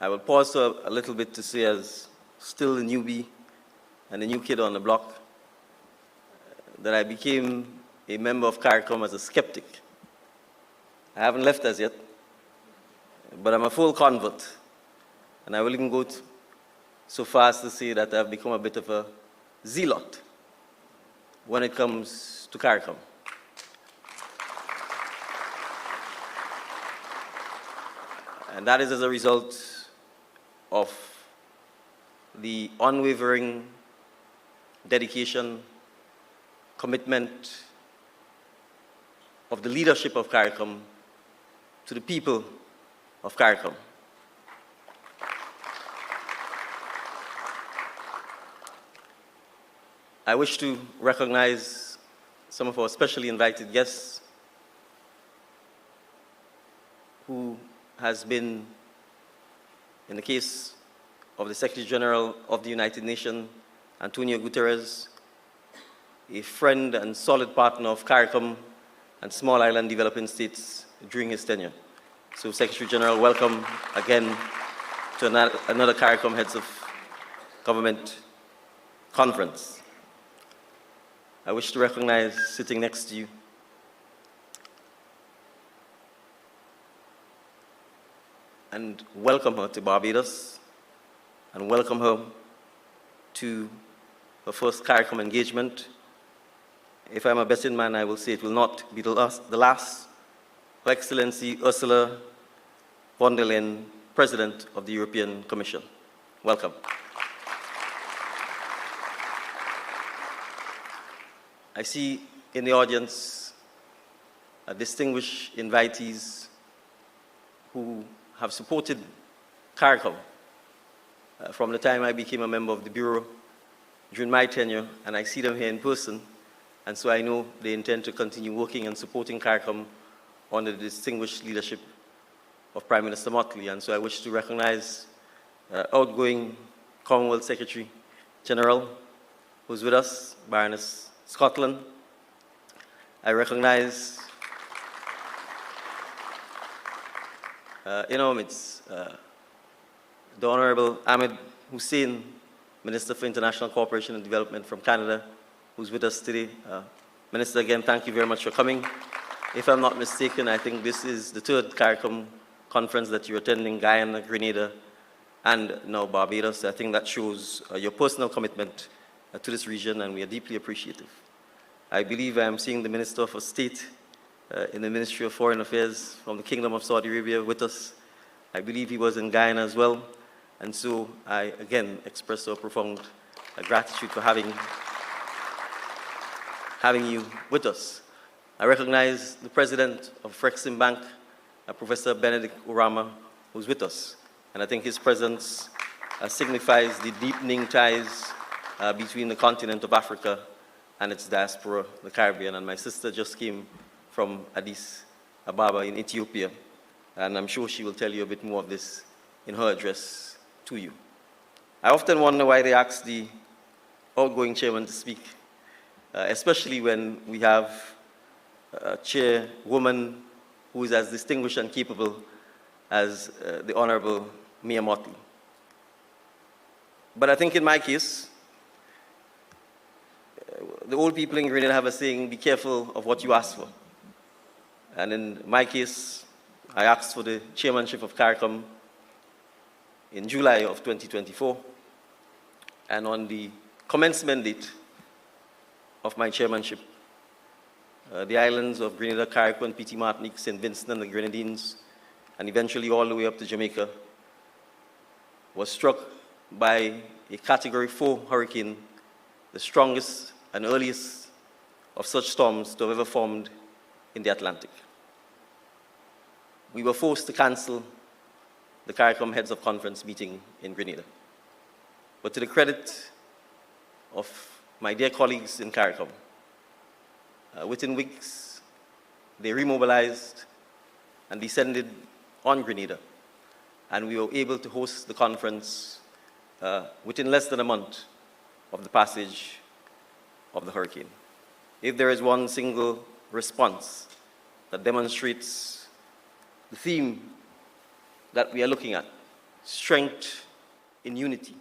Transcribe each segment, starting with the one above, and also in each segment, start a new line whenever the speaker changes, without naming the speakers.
I will pause a little bit to say, as still a newbie and a new kid on the block, that I became a member of CARICOM as a skeptic. I haven't left as yet, but I'm a full convert. And I will even go so far as to say that I've become a bit of a zealot when it comes to CARICOM. And that is as a result of the unwavering dedication, commitment of the leadership of CARICOM to the people of CARICOM. I wish to recognize some of our specially invited guests who has been, in the case of the Secretary General of the United Nations, Antonio Guterres, a friend and solid partner of CARICOM and small island developing states during his tenure. So Secretary General, welcome again to another CARICOM Heads of Government conference. I wish to recognize, sitting next to you, and welcome her to Barbados, and welcome her to her first CARICOM engagement. If I'm a betting man, I will say it will not be the last. Her Excellency Ursula von der Leyen, President of the European Commission. Welcome. I see in the audience distinguished invitees who have supported CARICOM from the time I became a member of the Bureau during my tenure, and I see them here in person, and so I know they intend to continue working and supporting CARICOM under the distinguished leadership of Prime Minister Motley. And so I wish to recognize outgoing Commonwealth Secretary General, who's with us, Baroness Scotland. I recognize in our midst the Honorable Ahmed Hussein, Minister for International Cooperation and Development from Canada, who's with us today. Minister, again, thank you very much for coming. If I'm not mistaken, I think this is the third CARICOM conference that you're attending, Guyana, Grenada, and now Barbados. I think that shows your personal commitment to this region, and we are deeply appreciative. I believe I am seeing the Minister of State in the Ministry of Foreign Affairs from the Kingdom of Saudi Arabia with us. I believe he was in Guyana as well. And so I, again, express our profound gratitude for having you with us. I recognize the President of Frexim Bank, Professor Benedict Urama, who's with us. And I think his presence signifies the deepening ties between the continent of Africa and its diaspora, the Caribbean. And my sister just came from Addis Ababa in Ethiopia, and I'm sure she will tell you a bit more of this in her address to you. I often wonder why they ask the outgoing chairman to speak, especially when we have a chairwoman who is as distinguished and capable as the Honorable Mia Motley. But I think in my case, the old people in Grenada have a saying, be careful of what you ask for. And in my case, I asked for the chairmanship of CARICOM in July of 2024. And on the commencement date of my chairmanship, the islands of Grenada, CARICOM, Petit Martinique, St. Vincent and the Grenadines, and eventually all the way up to Jamaica, was struck by a Category 4 hurricane, the strongest and earliest of such storms to have ever formed in the Atlantic. We were forced to cancel the CARICOM Heads of Conference meeting in Grenada. But to the credit of my dear colleagues in CARICOM, within weeks, they remobilized and descended on Grenada, and we were able to host the conference within less than a month of the passage of the hurricane. If there is one single response that demonstrates the theme that we are looking at, strength in unity,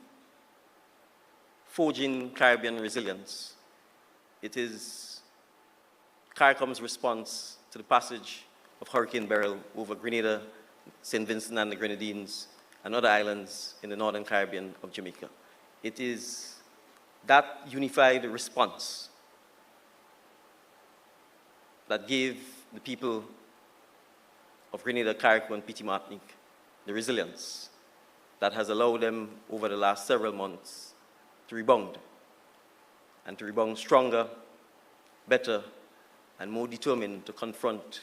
forging Caribbean resilience. It is CARICOM's response to the passage of Hurricane Beryl over Grenada, St. Vincent and the Grenadines, and other islands in the Northern Caribbean of Jamaica. It is that unified response that gave the people of Grenada, CARICOM, and Petit Martinique the resilience that has allowed them over the last several months to rebound, and to rebound stronger, better, and more determined to confront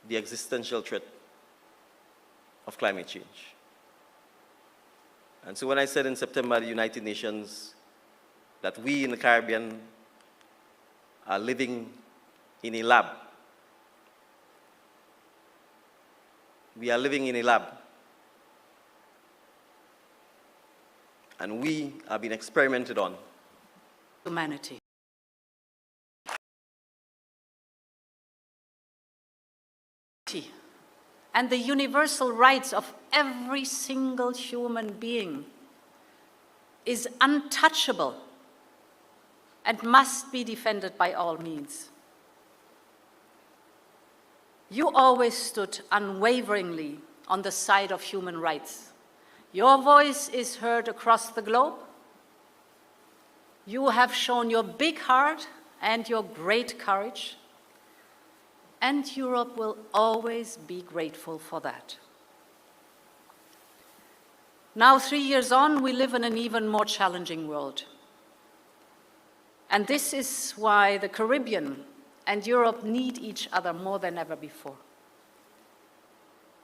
the existential threat of climate change. And so when I said in September at the United Nations that we in the Caribbean are living in a lab, we are living in a lab, and we are being experimented on.
Humanity. And the universal rights of every single human being is untouchable and must be defended by all means. You always stood unwaveringly on the side of human rights. Your voice is heard across the globe. You have shown your big heart and your great courage, and Europe will always be grateful for that. Now, 3 years on, we live in an even more challenging world. And this is why the Caribbean and Europe need each other more than ever before.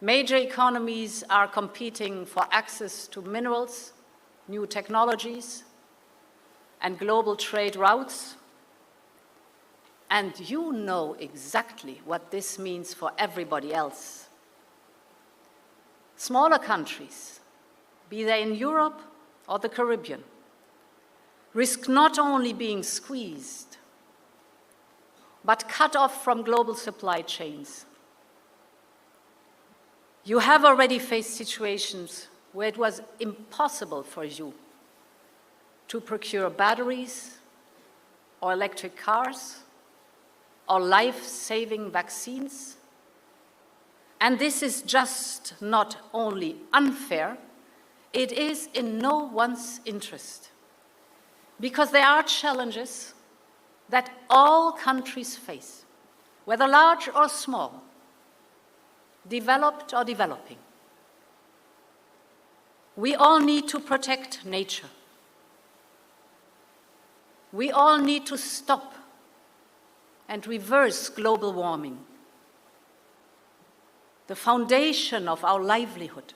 Major economies are competing for access to minerals, new technologies, and global trade routes. And you know exactly what this means for everybody else. Smaller countries, be they in Europe or the Caribbean, risk not only being squeezed, but cut off from global supply chains. You have already faced situations where it was impossible for you to procure batteries or electric cars or life-saving vaccines. And this is just not only unfair, it is in no one's interest, because there are challenges that all countries face, whether large or small, developed or developing. We all need to protect nature. We all need to stop and reverse global warming. The foundation of our livelihood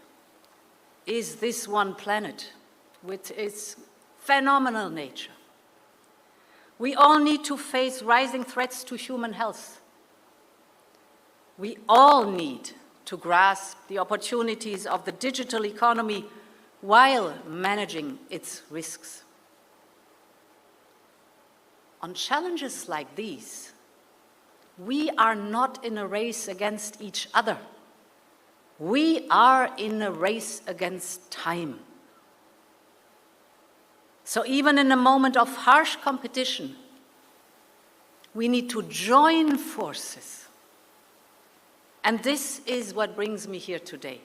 is this one planet with its phenomenal nature. We all need to face rising threats to human health. We all need to grasp the opportunities of the digital economy while managing its risks. On challenges like these, we are not in a race against each other. We are in a race against time. So even in a moment of harsh competition, we need to join forces. And this is what brings me here today.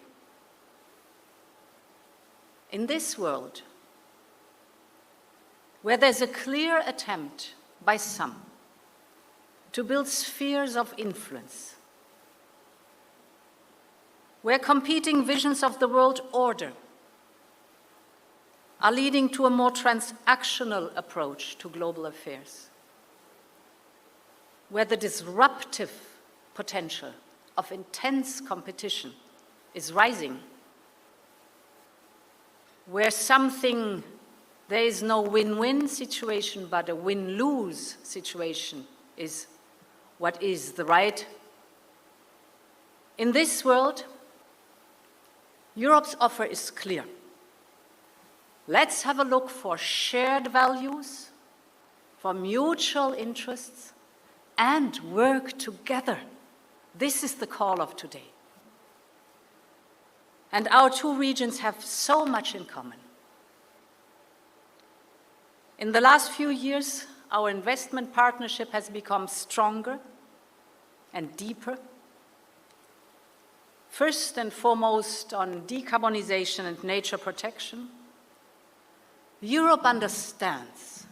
In this world, where there's a clear attempt by some to build spheres of influence, where competing visions of the world order are leading to a more transactional approach to global affairs, where the disruptive potential of intense competition is rising, where there is no win-win situation, but a win-lose situation is what is the right. In this world, Europe's offer is clear. Let's have a look for shared values, for mutual interests, and work together. This is the call of today. And our two regions have so much in common. In the last few years, our investment partnership has become stronger and deeper. First and foremost on decarbonization and nature protection. Europe understands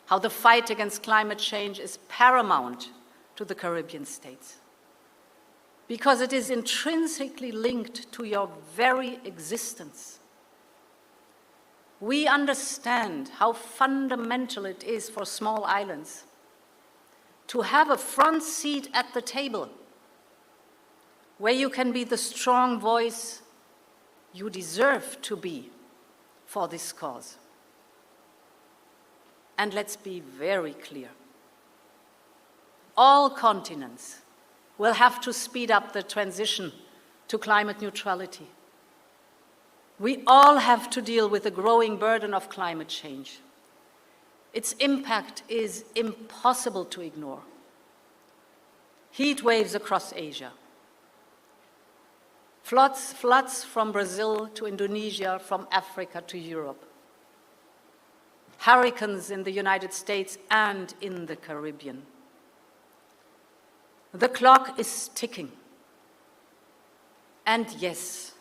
how the fight against climate change is paramount to the Caribbean states, because it is intrinsically linked to your very existence. We understand how fundamental it is for small islands to have a front seat at the table where you can be the strong voice you deserve to be for this cause. And let's be very clear. All continents will have to speed up the transition to climate neutrality. We all have to deal with the growing burden of climate change. Its impact is impossible to ignore. Heat waves across Asia, floods from Brazil to Indonesia, from Africa to Europe, hurricanes in the United States and in the Caribbean. The clock is ticking. And yes,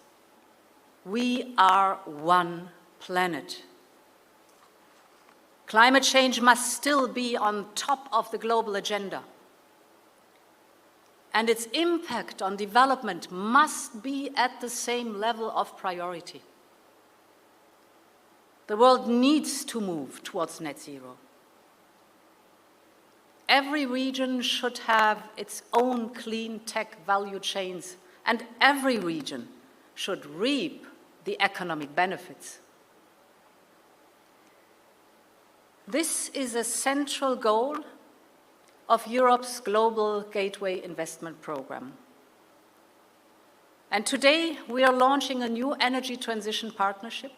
we are one planet. Climate change must still be on top of the global agenda. And its impact on development must be at the same level of priority. The world needs to move towards net zero. Every region should have its own clean tech value chains, and every region should reap the economic benefits. This is a central goal of Europe's Global Gateway Investment Programme. And today we are launching a new energy transition partnership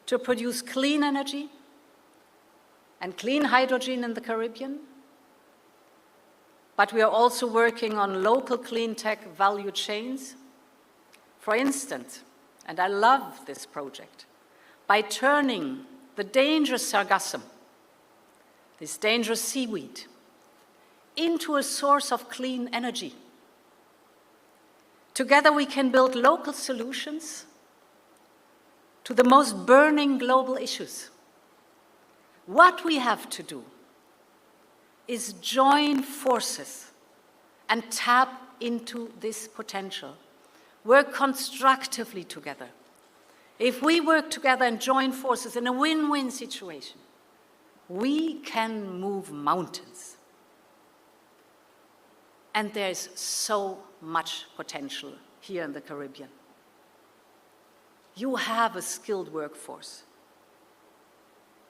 to produce clean energy and clean hydrogen in the Caribbean. But we are also working on local clean tech value chains. For instance, and I love this project, by turning the dangerous sargassum, this dangerous seaweed, into a source of clean energy. Together we can build local solutions to the most burning global issues. What we have to do is join forces and tap into this potential. Work constructively together. If we work together and join forces in a win-win situation, we can move mountains. And there's so much potential here in the Caribbean. You have a skilled workforce.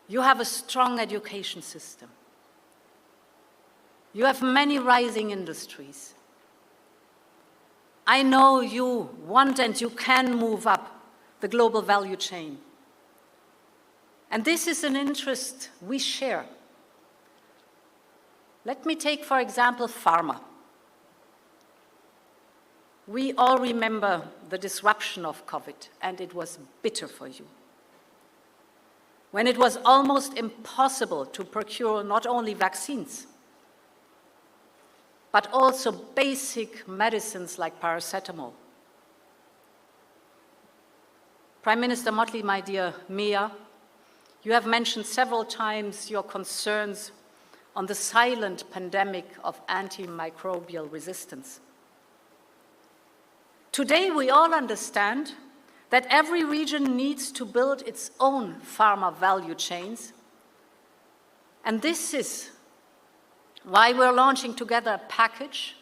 You have a strong education system. You have many rising industries. I know you want and you can move up the global value chain. And this is an interest we share. Let me take, for example, pharma. We all remember the disruption of COVID, and it was bitter for you. When it was almost impossible to procure not only vaccines, but also basic medicines like paracetamol. Prime Minister Motley, my dear Mia, you have mentioned several times your concerns on the silent pandemic of antimicrobial resistance. Today, we all understand that every region needs to build its own pharma value chains. And this is why we're launching together a package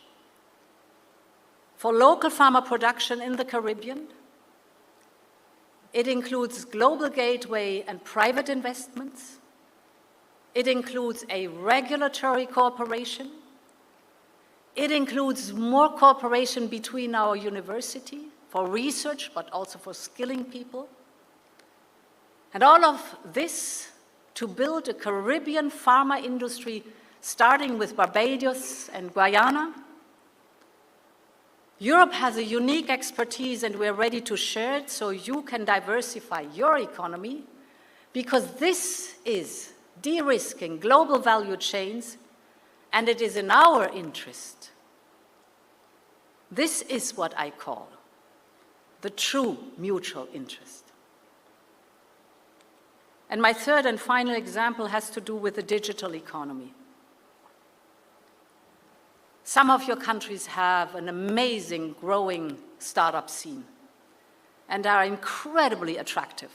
for local pharma production in the Caribbean. It includes global gateway and private investments. It includes a regulatory cooperation. It includes more cooperation between our university for research, but also for skilling people. And all of this to build a Caribbean pharma industry starting with Barbados and Guyana, Europe has a unique expertise and we're ready to share it so you can diversify your economy, because this is de-risking global value chains and it is in our interest. This is what I call the true mutual interest. And my third and final example has to do with the digital economy. Some of your countries have an amazing growing startup scene and are incredibly attractive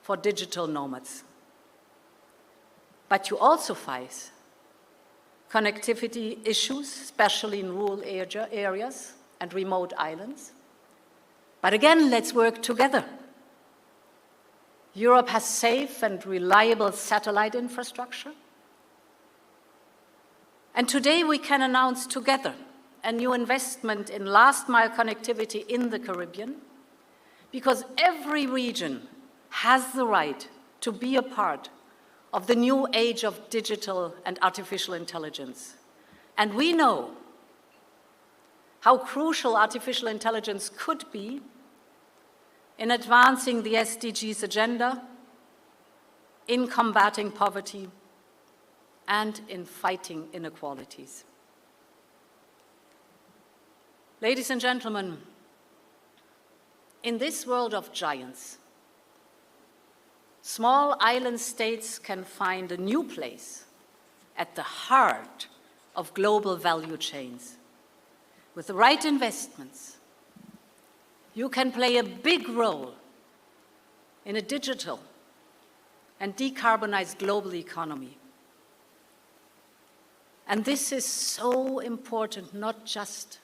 for digital nomads. But you also face connectivity issues, especially in rural areas and remote islands. But again, let's work together. Europe has safe and reliable satellite infrastructure. And today we can announce together a new investment in last-mile connectivity in the Caribbean, because every region has the right to be a part of the new age of digital and artificial intelligence. And we know how crucial artificial intelligence could be in advancing the SDGs agenda, in combating poverty, and in fighting inequalities. Ladies and gentlemen, in this world of giants, small island states can find a new place at the heart of global value chains. With the right investments, you can play a big role in a digital and decarbonized global economy. And this is so important, not just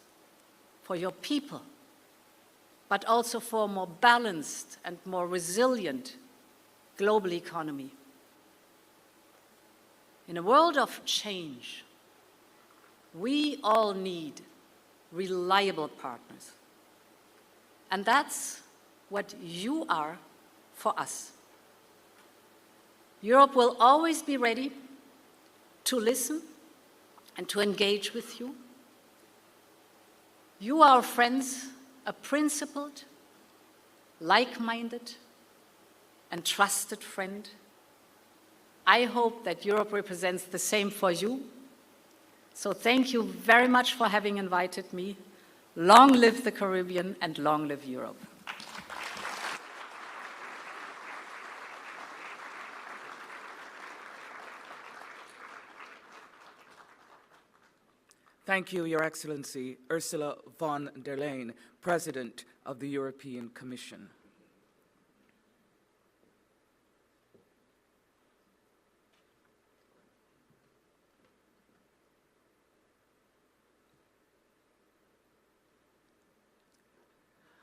for your people, but also for a more balanced and more resilient global economy. In a world of change, we all need reliable partners. And that's what you are for us. Europe will always be ready to listen and to engage with you. You, our friends, a principled, like-minded, and trusted friend. I hope that Europe represents the same for you. So thank you very much for having invited me. Long live the Caribbean and long live Europe.
Thank you, Your Excellency, Ursula von der Leyen, President of the European Commission.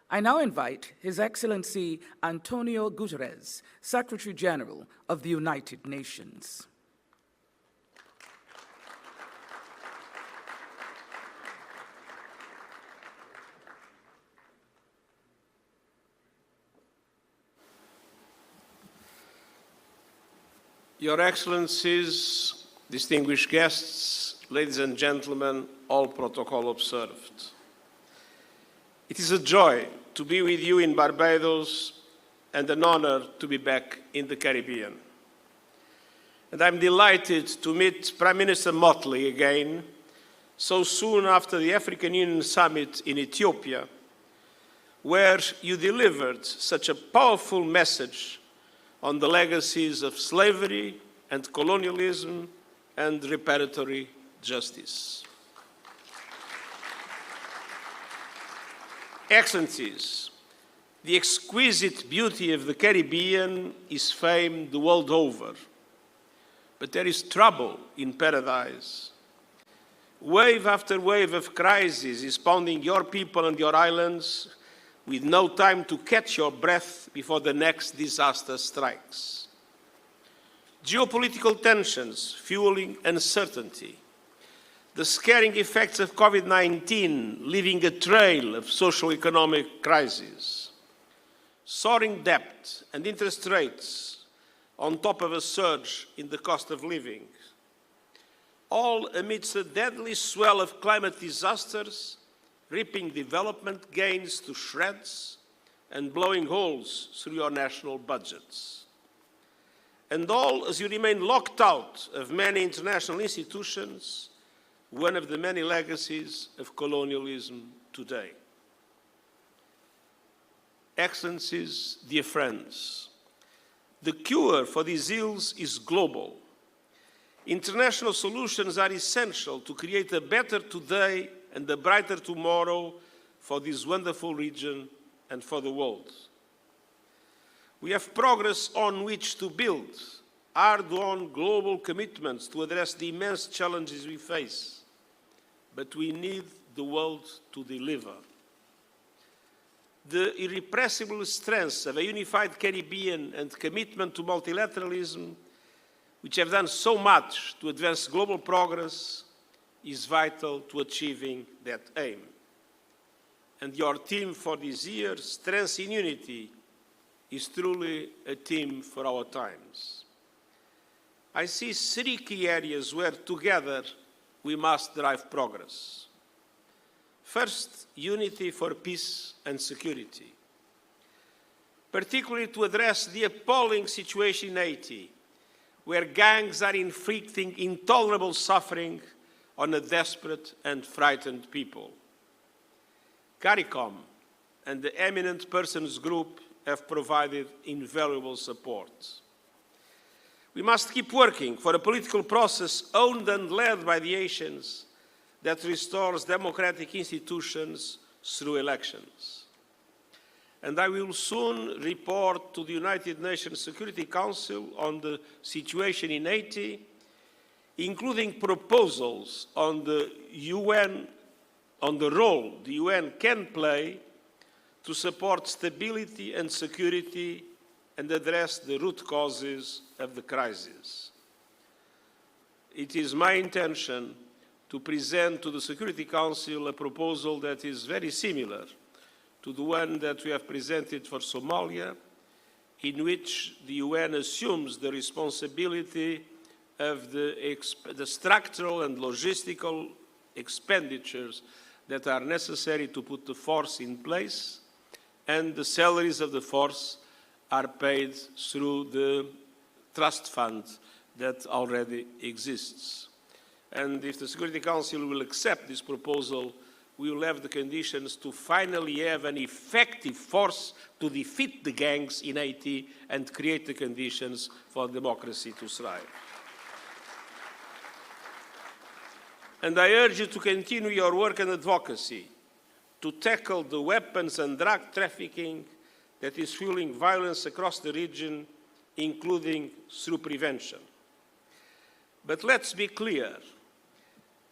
I now invite His Excellency Antonio Guterres, Secretary General of the United Nations.
Your Excellencies, distinguished guests, ladies and gentlemen, all protocol observed. It is a joy to be with you in Barbados and an honor to be back in the Caribbean. And I'm delighted to meet Prime Minister Motley again so soon after the African Union Summit in Ethiopia, where you delivered such a powerful message on the legacies of slavery and colonialism and reparatory justice. Excellencies, the exquisite beauty of the Caribbean is famed the world over, but there is trouble in paradise. Wave after wave of crisis is pounding your people and your islands, with no time to catch your breath before the next disaster strikes. Geopolitical tensions fueling uncertainty, the scaring effects of COVID-19 leaving a trail of socio-economic crises, soaring debt and interest rates on top of a surge in the cost of living, all amidst a deadly swell of climate disasters, ripping development gains to shreds and blowing holes through your national budgets. And all as you remain locked out of many international institutions, one of the many legacies of colonialism today. Excellencies, dear friends, the cure for these ills is global. International solutions are essential to create a better today and a brighter tomorrow for this wonderful region and for the world. We have progress on which to build, hard-won global commitments to address the immense challenges we face, but we need the world to deliver. The irrepressible strengths of a unified Caribbean and commitment to multilateralism, which have done so much to advance global progress, is vital to achieving that aim. And your theme for this year, Strength in Unity, is truly a theme for our times. I see three key areas where together we must drive progress. First, unity for peace and security, particularly to address the appalling situation in Haiti, where gangs are inflicting intolerable suffering on a desperate and frightened people. CARICOM and the Eminent Persons Group have provided invaluable support. We must keep working for a political process owned and led by the Haitians that restores democratic institutions through elections. And I will soon report to the United Nations Security Council on the situation in Haiti, including proposals on the role the UN can play to support stability and security and address the root causes of the crisis. It is my intention to present to the Security Council a proposal that is very similar to the one that we have presented for Somalia, in which the UN assumes the responsibility of the structural and logistical expenditures that are necessary to put the force in place, and the salaries of the force are paid through the trust fund that already exists. And if the Security Council will accept this proposal, we will have the conditions to finally have an effective force to defeat the gangs in Haiti and create the conditions for democracy to thrive. And I urge you to continue your work and advocacy to tackle the weapons and drug trafficking that is fueling violence across the region, including through prevention. But let's be clear,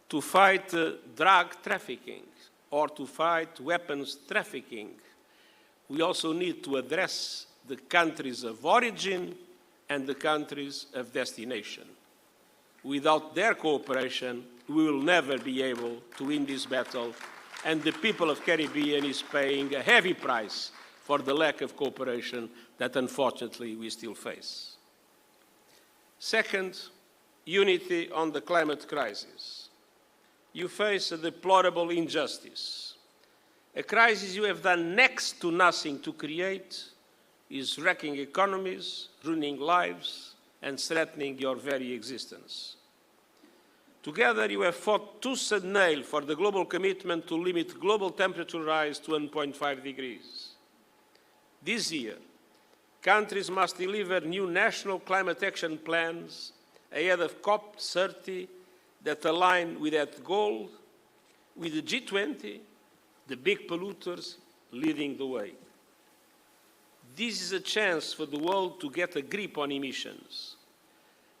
to fight drug trafficking or to fight weapons trafficking, we also need to address the countries of origin and the countries of destination. Without their cooperation, we will never be able to win this battle, and the people of the Caribbean is paying a heavy price for the lack of cooperation that unfortunately we still face. Second, unity on the climate crisis. You face a deplorable injustice. A crisis you have done next to nothing to create is wrecking economies, ruining lives, and threatening your very existence. Together, you have fought tooth and nail for the global commitment to limit global temperature rise to 1.5 degrees. This year, countries must deliver new national climate action plans ahead of COP30 that align with that goal, with the G20, the big polluters, leading the way. This is a chance for the world to get a grip on emissions.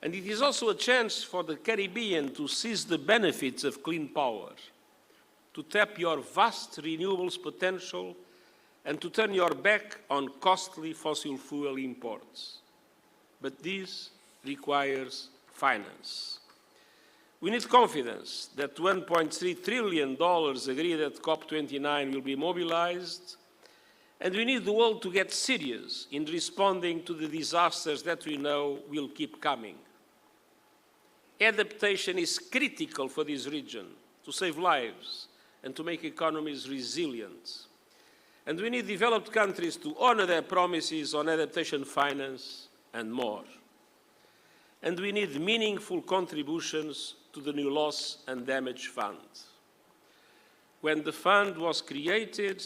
And it is also a chance for the Caribbean to seize the benefits of clean power, to tap your vast renewables potential, and to turn your back on costly fossil fuel imports. But this requires finance. We need confidence that $1.3 trillion agreed at COP29 will be mobilized, and we need the world to get serious in responding to the disasters that we know will keep coming. Adaptation is critical for this region to save lives and to make economies resilient. And we need developed countries to honor their promises on adaptation finance and more. And we need meaningful contributions to the new loss and damage fund. When the fund was created,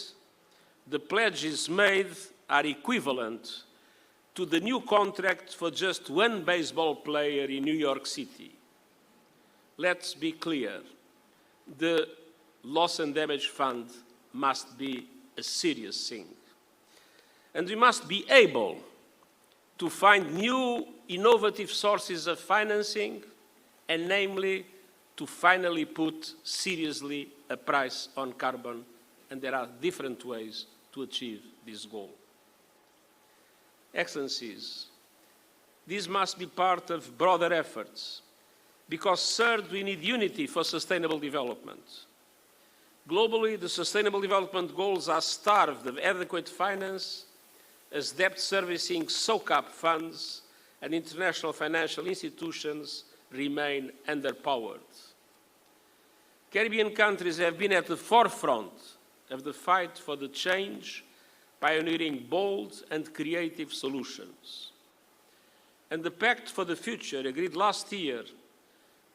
the pledges made are equivalent to the new contract for just one baseball player in New York City. Let's be clear, the loss and damage fund must be a serious thing. And we must be able to find new innovative sources of financing, and namely to finally put seriously a price on carbon, and there are different ways to achieve this goal. Excellencies, this must be part of broader efforts, because third, we need unity for sustainable development. Globally, the Sustainable Development Goals are starved of adequate finance, as debt servicing soak-up funds and international financial institutions remain underpowered. Caribbean countries have been at the forefront of the fight for the change, pioneering bold and creative solutions. And the Pact for the Future, agreed last year,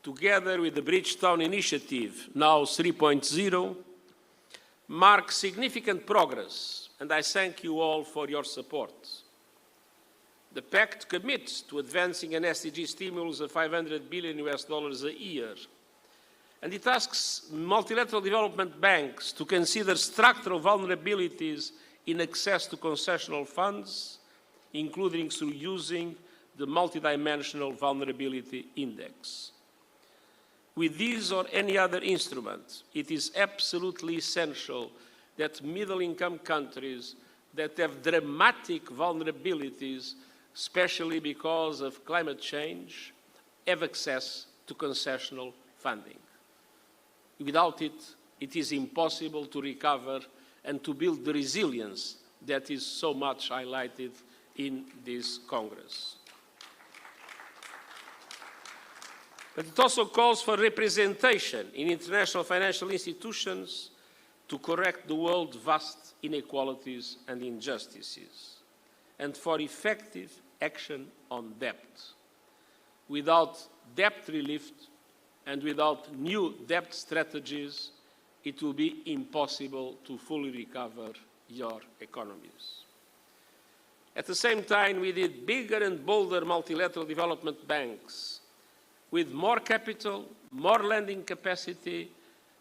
together with the Bridgetown Initiative, now 3.0, marks significant progress, and I thank you all for your support. The Pact commits to advancing an SDG stimulus of $500 billion a year, and it asks multilateral development banks to consider structural vulnerabilities in access to concessional funds, including through using the Multidimensional Vulnerability Index. With this or any other instrument, it is absolutely essential that middle-income countries that have dramatic vulnerabilities, especially because of climate change, have access to concessional funding. Without it, it is impossible to recover and to build the resilience that is so much highlighted in this Congress. But it also calls for representation in international financial institutions to correct the world's vast inequalities and injustices, and for effective action on debt. Without debt relief and without new debt strategies, it will be impossible to fully recover your economies. At the same time, we need bigger and bolder multilateral development banks with more capital, more lending capacity,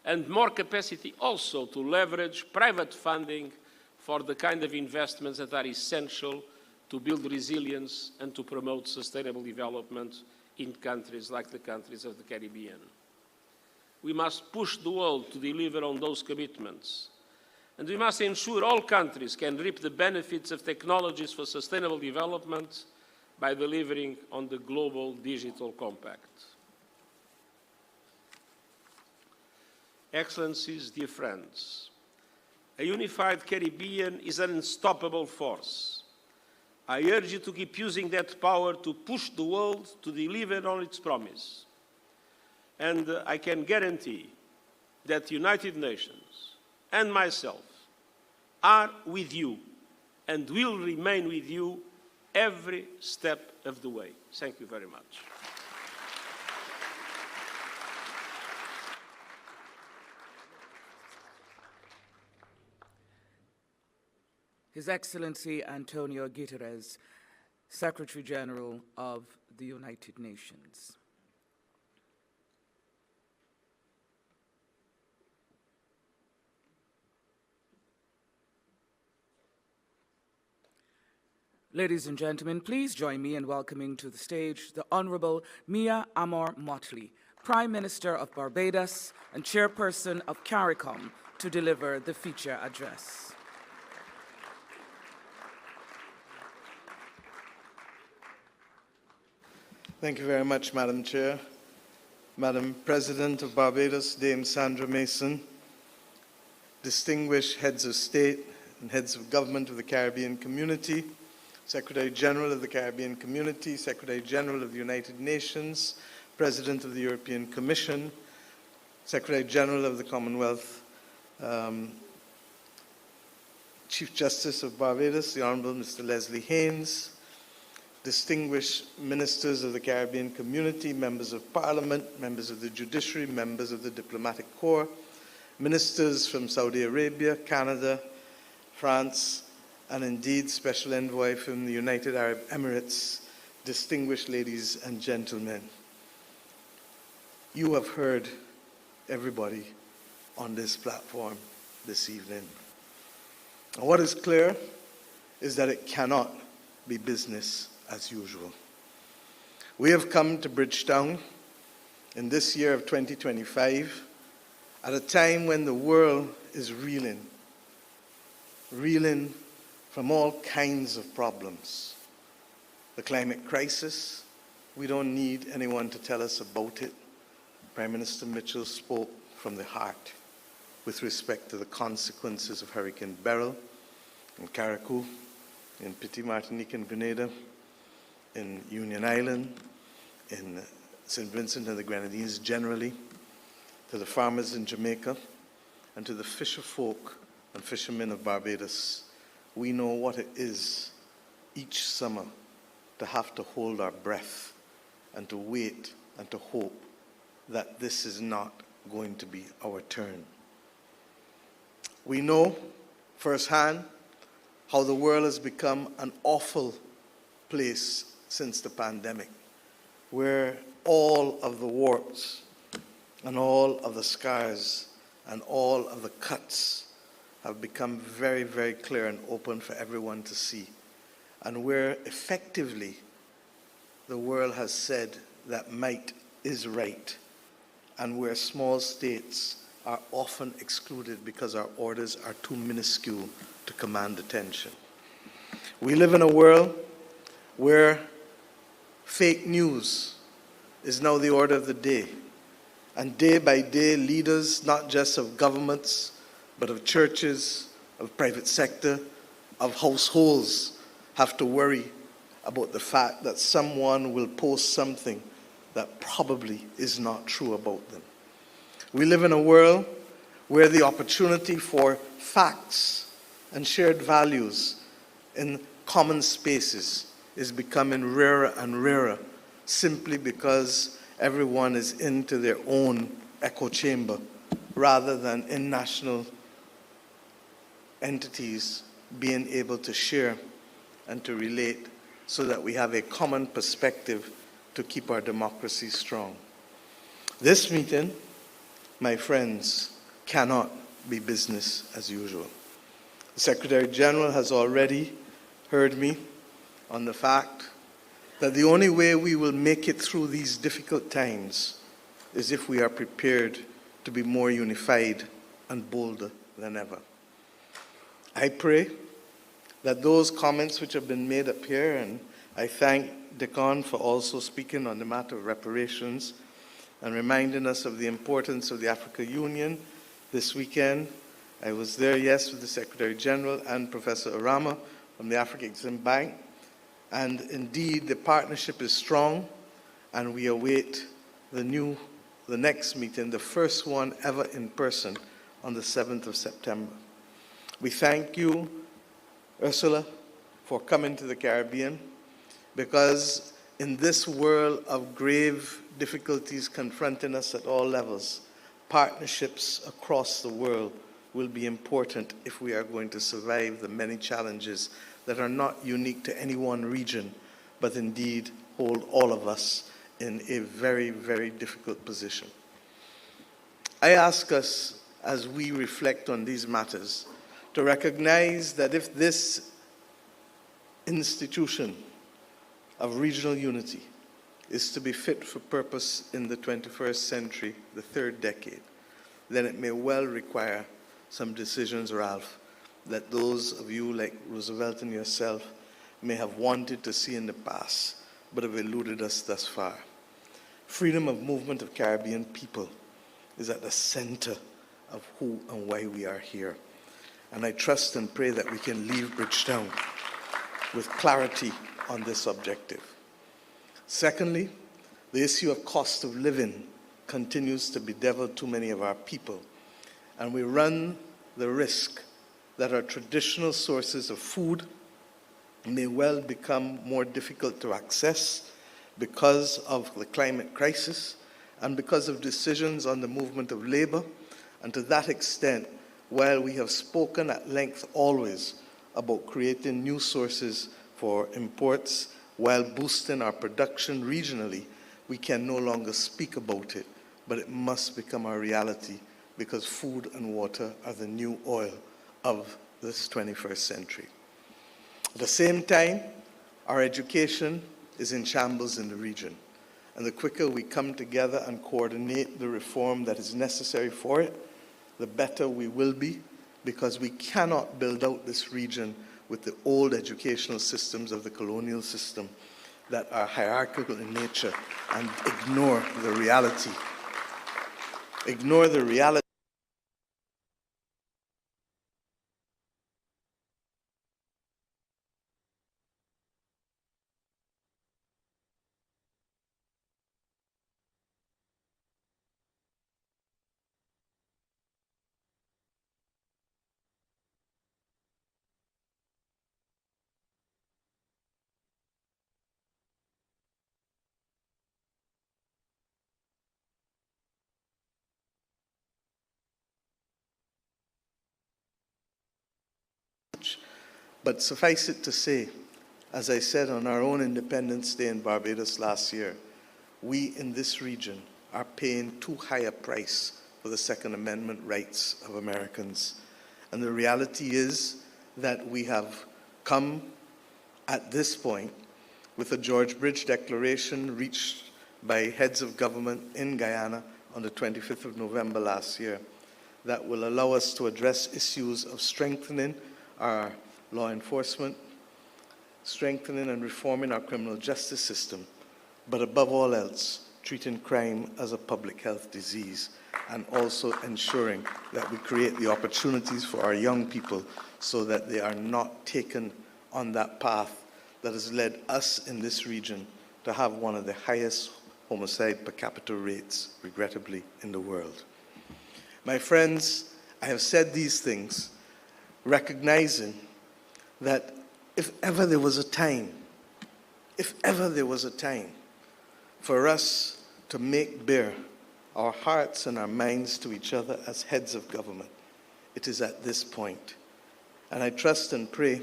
and more capacity also to leverage private funding for the kind of investments that are essential to build resilience and to promote sustainable development in countries like the countries of the Caribbean. We must push the world to deliver on those commitments, and we must ensure all countries can reap the benefits of technologies for sustainable development by delivering on the Global Digital Compact. Excellencies, dear friends, a unified Caribbean is an unstoppable force. I urge you to keep using that power to push the world to deliver on its promise. And I can guarantee that the United Nations and myself are with you and will remain with you every step of the way. Thank you very much.
His Excellency Antonio Guterres, Secretary General of the United Nations. Ladies and gentlemen, please join me in welcoming to the stage the Honorable Mia Amor Motley, Prime Minister of Barbados and Chairperson of CARICOM, to deliver the feature address.
Thank you very much, Madam Chair. Madam President of Barbados, Dame Sandra Mason, distinguished heads of state and heads of government of the Caribbean community, Secretary General of the Caribbean Community, Secretary General of the United Nations, President of the European Commission, Secretary General of the Commonwealth Chief Justice of Barbados, the Honorable Mr. Leslie Haynes, distinguished ministers of the Caribbean community, members of Parliament, members of the judiciary, members of the diplomatic corps, ministers from Saudi Arabia, Canada, France, and indeed Special Envoy from the United Arab Emirates, distinguished ladies and gentlemen. You have heard everybody on this platform this evening. And what is clear is that it cannot be business as usual. We have come to Bridgetown in this year of 2025 at a time when the world is reeling from all kinds of problems. The climate crisis, we don't need anyone to tell us about it. Prime Minister Mitchell spoke from the heart with respect to the consequences of Hurricane Beryl in CARICOM, in Petit Martinique and Grenada, in Union Island, in St. Vincent and the Grenadines generally, to the farmers in Jamaica, and to the fisher folk and fishermen of Barbados. We know what it is each summer to have to hold our breath and to wait and to hope that this is not going to be our turn. We know firsthand how the world has become an awful place since the pandemic, where all of the warts and all of the scars and all of the cuts have become very, very clear and open for everyone to see, and where effectively the world has said that might is right, and where small states are often excluded because our orders are too minuscule to command attention. We live in a world where fake news is now the order of the day. And day by day, leaders, not just of governments, but of churches, of private sector, of households, have to worry about the fact that someone will post something that probably is not true about them. We live in a world where the opportunity for facts and shared values in common spaces is becoming rarer and rarer, simply because everyone is into their own echo chamber rather than in national entities being able to share and to relate so that we have a common perspective to keep our democracy strong. This meeting, my friends, cannot be business as usual. The Secretary General has already heard me on the fact that the only way we will make it through these difficult times is if we are prepared to be more unified and bolder than ever. I pray that those comments which have been made up here, and I thank Decon for also speaking on the matter of reparations and reminding us of the importance of the Africa Union this weekend. I was there, yes, with the Secretary General and Professor Urama from the Africa Exim Bank. And indeed, the partnership is strong, and we await the next meeting, the first one ever in person, on the 7th of September. We thank you, Ursula, for coming to the Caribbean, because in this world of grave difficulties confronting us at all levels, partnerships across the world will be important if we are going to survive the many challenges that are not unique to any one region, but indeed hold all of us in a very, very difficult position. I ask us, as we reflect on these matters, to recognize that if this institution of regional unity is to be fit for purpose in the 21st century, the third decade, then it may well require some decisions, Ralph, that those of you like Roosevelt and yourself may have wanted to see in the past, but have eluded us thus far. Freedom of movement of Caribbean people is at the center of who and why we are here. And I trust and pray that we can leave Bridgetown with clarity on this objective. Secondly, the issue of cost of living continues to bedevil too many of our people. and we run the risk that our traditional sources of food may well become more difficult to access because of the climate crisis and because of decisions on the movement of labor. And to that extent, while we have spoken at length always about creating new sources for imports while boosting our production regionally, we can no longer speak about it, but it must become our reality, because food and water are the new oil of this 21st century. At the same time, our education is in shambles in the region, and the quicker we come together and coordinate the reform that is necessary for it, the better we will be, because we cannot build out this region with the old educational systems of the colonial system that are hierarchical in nature and ignore the reality. Ignore the reality. But suffice it to say, as I said on our own Independence Day in Barbados last year, we in this region are paying too high a price for the Second Amendment rights of Americans. And the reality is that we have come at this point with a George Bridge Declaration reached by heads of government in Guyana on the 25th of November last year that will allow us to address issues of strengthening our law enforcement, strengthening and reforming our criminal justice system, but above all else, treating crime as a public health disease, and also ensuring that we create the opportunities for our young people so that they are not taken on that path that has led us in this region to have one of the highest homicide per capita rates, regrettably, in the world. My friends, I have said these things recognizing that if ever there was a time for us to make bare our hearts and our minds to each other as heads of government, it is at this point. And I trust and pray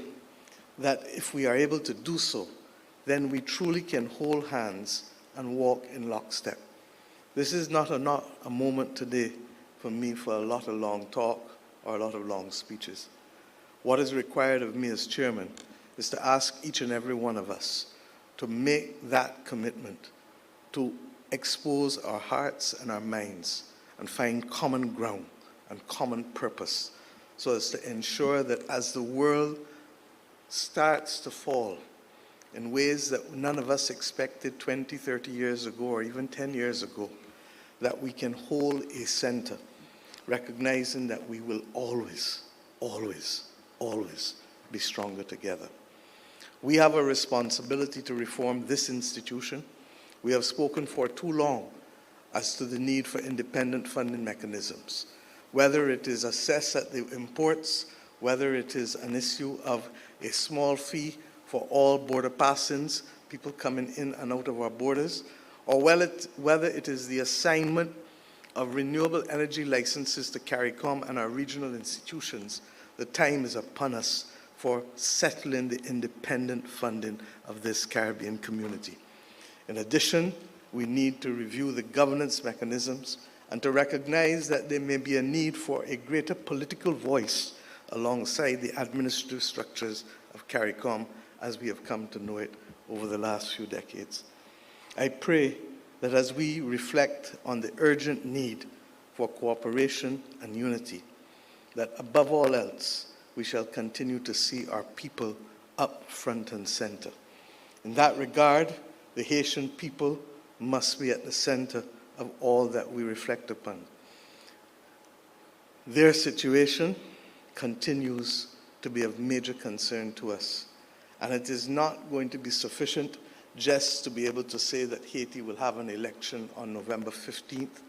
that if we are able to do so, then we truly can hold hands and walk in lockstep. This is not a moment today for me for a lot of long talk or a lot of long speeches. What is required of me as chairman is to ask each and every one of us to make that commitment, to expose our hearts and our minds and find common ground and common purpose, so as to ensure that as the world starts to fall in ways that none of us expected 20, 30 years ago or even 10 years ago, that we can hold a center, recognizing that we will always, always, always be stronger together. We have a responsibility to reform this institution. We have spoken for too long as to the need for independent funding mechanisms, whether it is assessed at the imports, whether it is an issue of a small fee for all border passings, people coming in and out of our borders, or whether it is the assignment of renewable energy licenses to CARICOM and our regional institutions. The time is upon us for settling the independent funding of this Caribbean community. In addition, we need to review the governance mechanisms and to recognize that there may be a need for a greater political voice alongside the administrative structures of CARICOM as we have come to know it over the last few decades. I pray that as we reflect on the urgent need for cooperation and unity, that above all else, we shall continue to see our people up front and center. In that regard, the Haitian people must be at the center of all that we reflect upon. Their situation continues to be of major concern to us, and it is not going to be sufficient just to be able to say that Haiti will have an election on November 15th.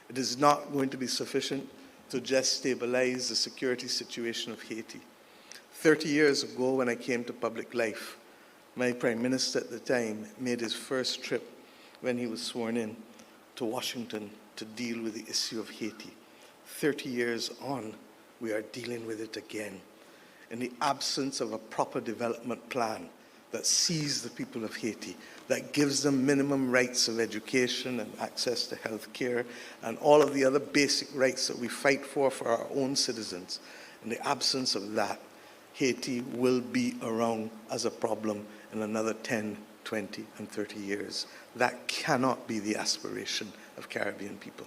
It is not going to be sufficient to just stabilize the security situation of Haiti. 30 years ago, when I came to public life, my Prime Minister at the time made his first trip when he was sworn in to Washington to deal with the issue of Haiti. 30 years on, we are dealing with it again. In the absence of a proper development plan that sees the people of Haiti, that gives them minimum rights of education and access to health care and all of the other basic rights that we fight for our own citizens. In the absence of that, Haiti will be around as a problem in another 10, 20, and 30 years. That cannot be the aspiration of Caribbean people.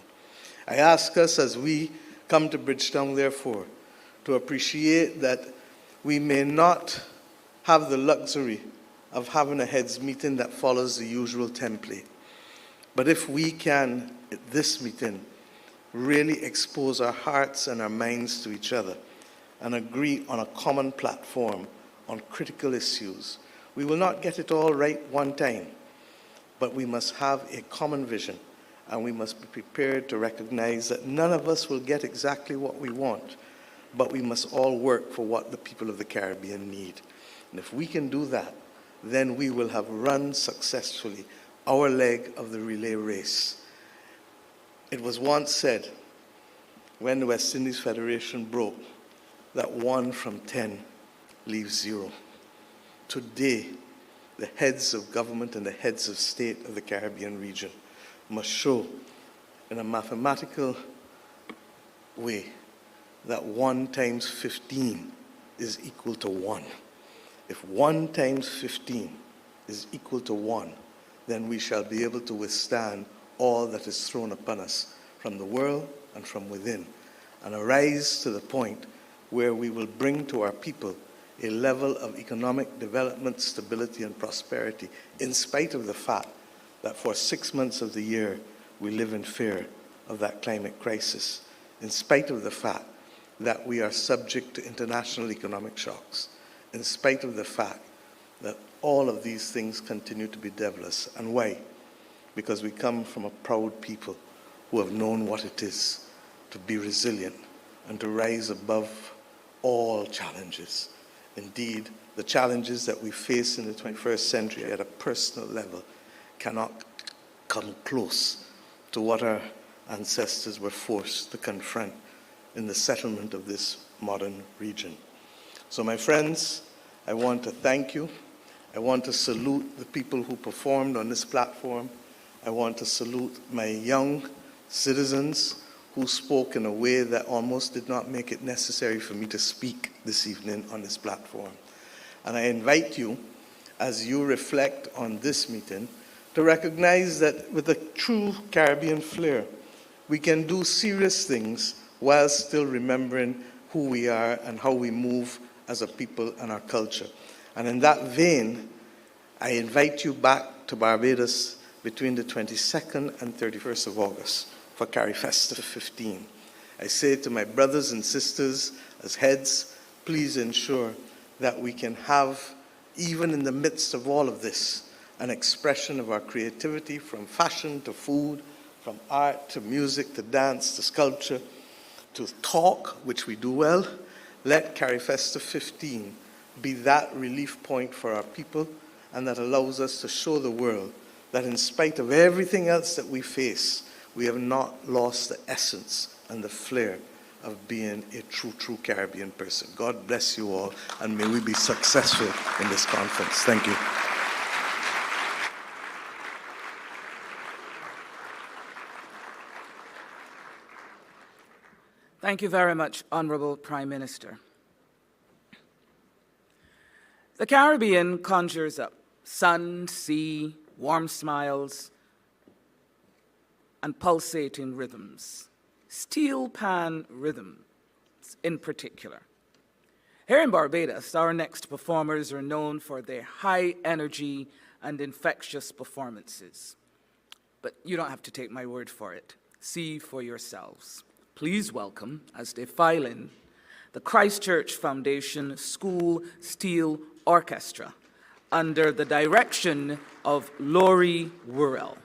I ask us as we come to Bridgetown, therefore, to appreciate that we may not have the luxury of having a heads meeting that follows the usual template. But if we can, at this meeting, really expose our hearts and our minds to each other and agree on a common platform on critical issues, we will not get it all right one time, but we must have a common vision, and we must be prepared to recognize that none of us will get exactly what we want, but we must all work for what the people of the Caribbean need. And if we can do that, then we will have run successfully our leg of the relay race. It was once said, when the West Indies Federation broke, that 1 from 10 leaves 0. Today, the heads of government and the heads of state of the Caribbean region must show in a mathematical way that 1 times 15 is equal to 1. If 1 times 15 is equal to 1, then we shall be able to withstand all that is thrown upon us from the world and from within, and arise to the point where we will bring to our people a level of economic development, stability, and prosperity, in spite of the fact that for 6 months of the year we live in fear of that climate crisis, in spite of the fact that we are subject to international economic shocks, in spite of the fact that all of these things continue to be devilish. And why? Because we come from a proud people who have known what it is to be resilient and to rise above all challenges. Indeed, the challenges that we face in the 21st century at a personal level cannot come close to what our ancestors were forced to confront in the settlement of this modern region. So my friends, I want to thank you. I want to salute the people who performed on this platform. I want to salute my young citizens who spoke in a way that almost did not make it necessary for me to speak this evening on this platform. And I invite you, as you reflect on this meeting, to recognize that with a true Caribbean flair, we can do serious things while still remembering who we are and how we move as a people and our culture. And in that vein, I invite you back to Barbados between the 22nd and 31st of August for CARIFESTA 15. I say to my brothers and sisters as heads, please ensure that we can have, even in the midst of all of this, an expression of our creativity, from fashion to food, from art to music to dance to sculpture to talk, which we do well. Let CARIFESTA 15 be that relief point for our people, and that allows us to show the world that in spite of everything else that we face, we have not lost the essence and the flair of being a true Caribbean person. God bless you all, and may we be successful in this conference. Thank you.
Thank you very much, Honorable Prime Minister. The Caribbean conjures up sun, sea, warm smiles, and pulsating rhythms, steel pan rhythms in particular. Here in Barbados, our next performers are known for their high energy and infectious performances. But you don't have to take my word for it. See for yourselves. Please welcome, as they file in, the Christchurch Foundation School Steel Orchestra under the direction of Laurie Worrell.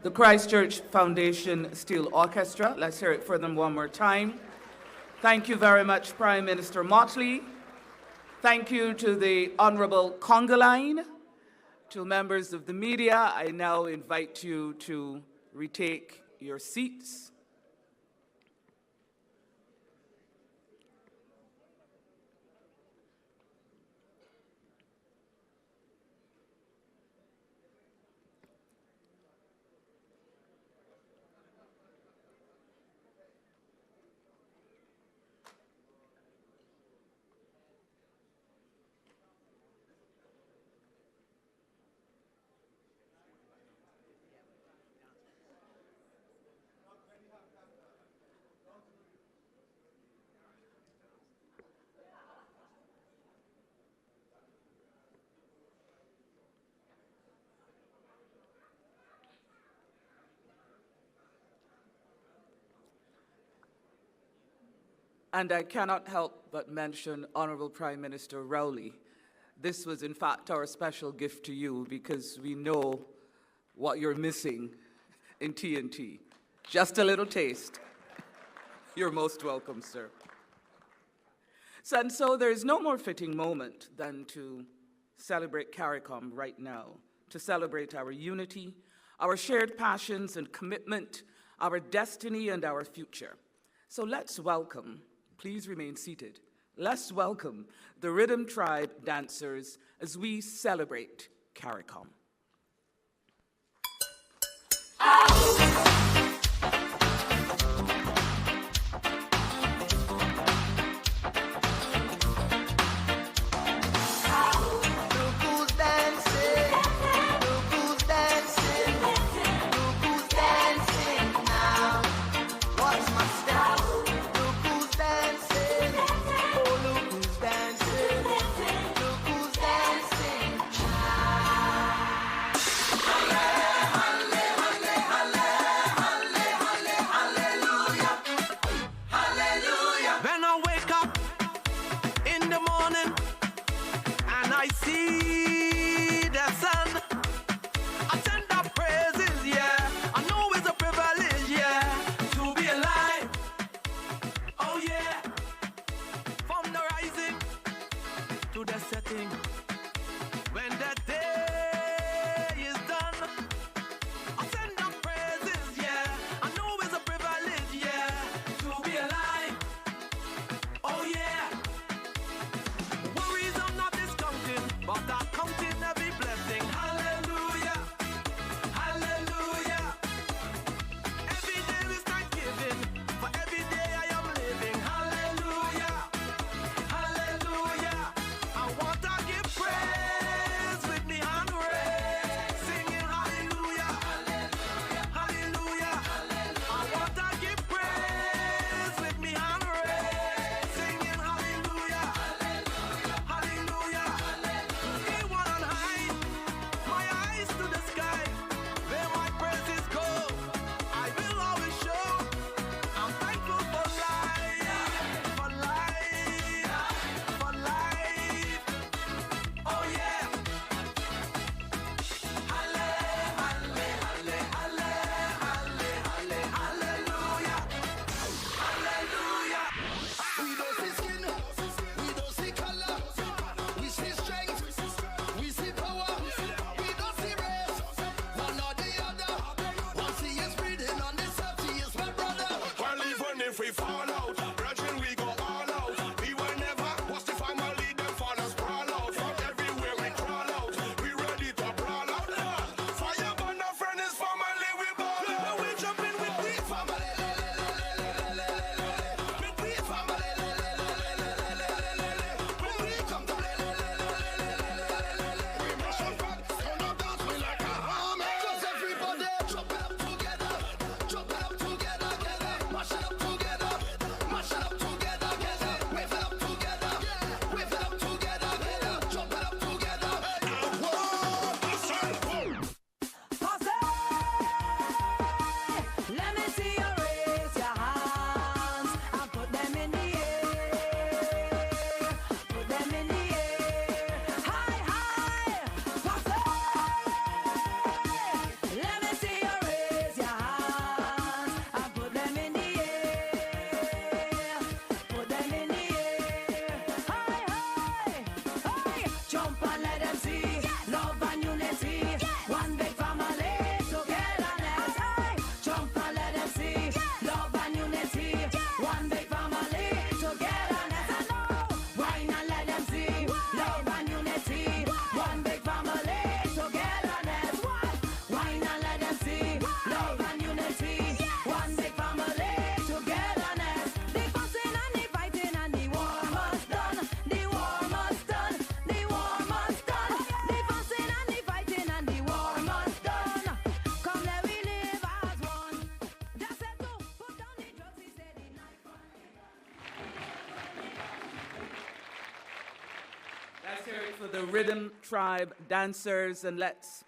The Christchurch Foundation Steel Orchestra. Let's hear it for them one more time. Thank you very much, Prime Minister Motley. Thank you to the Honourable Congoline. To members of the media, I now invite you to retake your seats. And I cannot help but mention Honourable Prime Minister Rowley. This was in fact our special gift to you because we know what you're missing in TNT. Just a little taste. You're most welcome, sir. And so there is no more fitting moment than to celebrate CARICOM right now, to celebrate our unity, our shared passions and commitment, our destiny and our future. So let's welcome, please remain seated. Let's welcome the Rhythm Tribe dancers as we celebrate CARICOM. the Rhythm Tribe dancers, and let's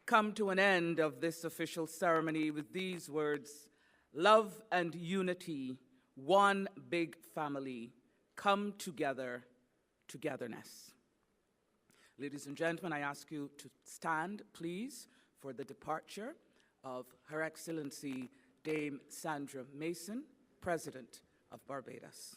come to an end of this official ceremony with these words: love and unity, one big family, come together, togetherness. Ladies and gentlemen, I ask you to stand, please, for the departure of Her Excellency Dame Sandra Mason, President of Barbados.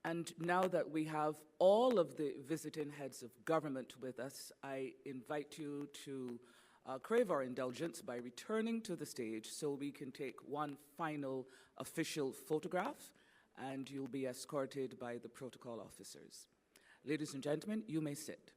And now that we have all of the visiting heads of government with us, I invite you to crave our indulgence by returning to the stage so we can take one final official photograph, and you'll be escorted by the protocol officers. Ladies and gentlemen, you may sit.